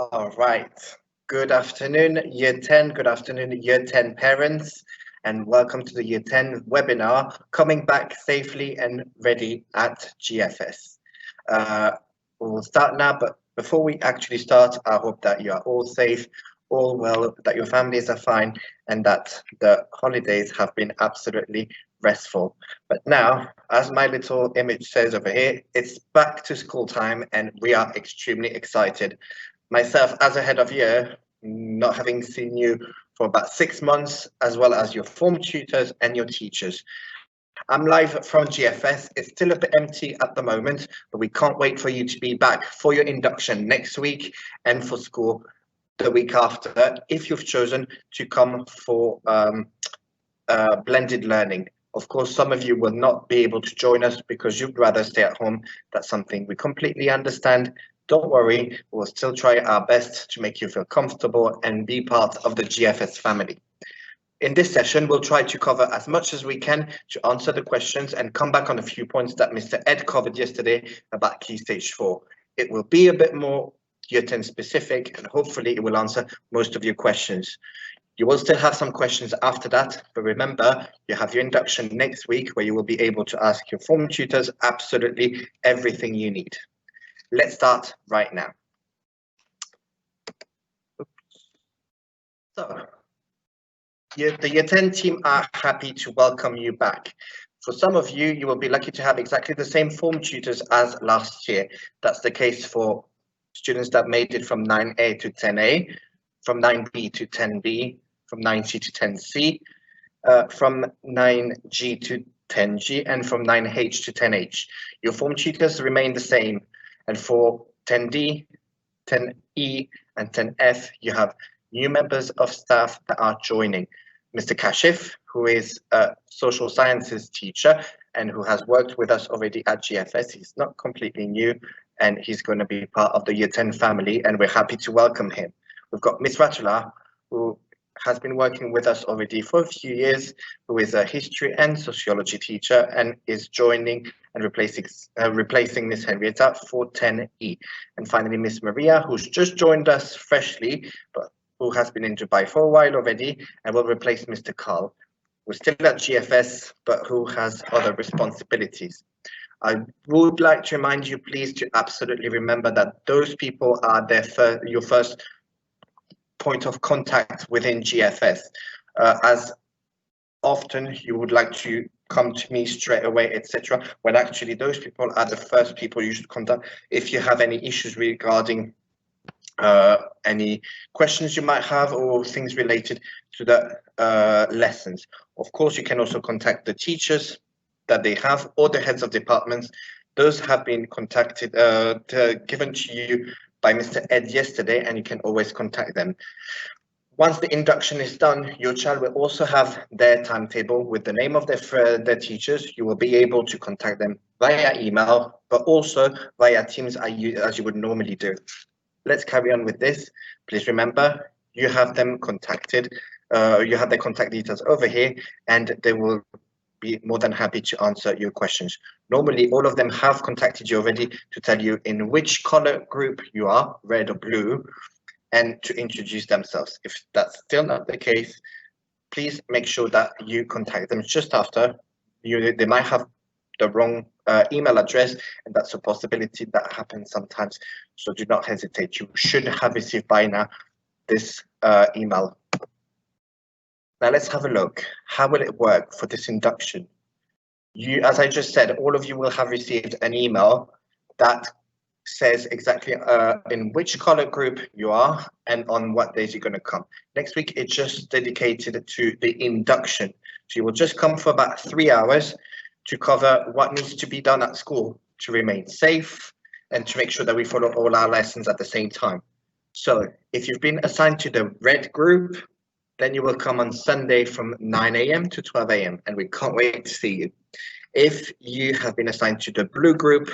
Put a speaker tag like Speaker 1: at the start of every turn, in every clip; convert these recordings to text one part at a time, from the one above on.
Speaker 1: All right. Good afternoon, Year 10. Good afternoon, Year 10 parents, and welcome to the Year 10 webinar, Coming Back Safely and Ready at GFS. We'll start now, but before we actually start, I hope that you are all safe, all well, that your families are fine, and that the holidays have been absolutely restful. But now, as my little image says over here, it's back to school time, and we are extremely excited. Myself, as a head of year, not having seen you for about 6 months, as well as your form tutors and your teachers. I'm live from GFS. It's still a bit empty at the moment, but we can't wait for you to be back for your induction next week and for school the week after, if you've chosen to come for blended learning. Of course, some of you will not be able to join us because you'd rather stay at home. That's something we completely understand. Don't worry, we'll still try our best to make you feel comfortable and be part of the GFS family. In this session, we'll try to cover as much as we can to answer the questions and come back on a few points that Mr. Ed covered yesterday about Key Stage 4. It will be a bit more Year 10 specific, and hopefully it will answer most of your questions. You will still have some questions after that, but remember, you have your induction next week where you will be able to ask your form tutors absolutely everything you need. Let's start right now. So, the Year 10 team are happy to welcome you back. For some of you, you will be lucky to have exactly the same form tutors as last year. That's the case for students that made it from 9A to 10A, from 9B to 10B, from 9C to 10C, from 9G to 10G, and from 9H to 10H. Your form tutors remain the same. And for 10D, 10E, and 10F, you have new members of staff that are joining. Mr. Kashif, who is a social sciences teacher and who has worked with us already at GFS. He's not completely new, and he's going to be part of the Year 10 family, and we're happy to welcome him. We've got Miss Ratula, who has been working with us already for a few years, who is a history and sociology teacher and is joining and replacing Miss Henrietta for 10E. And finally, Miss Maria, who's just joined us freshly, but who has been in Dubai for a while already and will replace Mr. Carl, who's still at GFS, but who has other responsibilities. I would like to remind you, please, to absolutely remember that those people are your first point of contact within GFS. As often you would like to come to me straight away, etc., when actually those people are the first people you should contact if you have any issues regarding any questions you might have or things related to the lessons. Of course, you can also contact the teachers that they have or the heads of departments. Those have been contacted, given to you by Mr. Ed yesterday, and you can always contact them. Once the induction is done, your child will also have their timetable with the name of their teachers. You will be able to contact them via email, but also via Teams as you would normally do. Let's carry on with this. Please remember, you have them contacted. You have their contact details over here, and they will be more than happy to answer your questions. Normally, all of them have contacted you already to tell you in which color group you are, red or blue, and to introduce themselves. If that's still not the case, please make sure that you contact them just after. They might have the wrong email address, and that's a possibility that happens sometimes. So do not hesitate. You should have received by now this email. Now let's have a look. How will it work for this induction? As I just said, all of you will have received an email that says exactly in which color group you are and on what days you're going to come. Next week, it's just dedicated to the induction. So you will just come for about 3 hours to cover what needs to be done at school to remain safe and to make sure that we follow all our lessons at the same time. So if you've been assigned to the red group, then you will come on Sunday from 9 a.m. to 12 a.m. and we can't wait to see you. If you have been assigned to the blue group,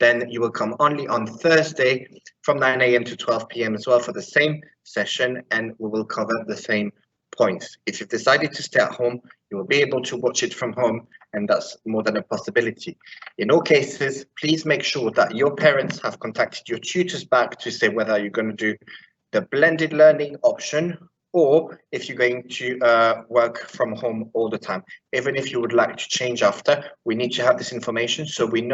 Speaker 1: then you will come only on Thursday from 9 a.m. to 12 p.m. as well for the same session, and we will cover the same points. If you've decided to stay at home, you will be able to watch it from home, and that's more than a possibility. In all cases, please make sure that your parents have contacted your tutors back to say whether you're going to do the blended learning option, or if you're going to work from home all the time. Even if you would like to change after, we need to have this information so we know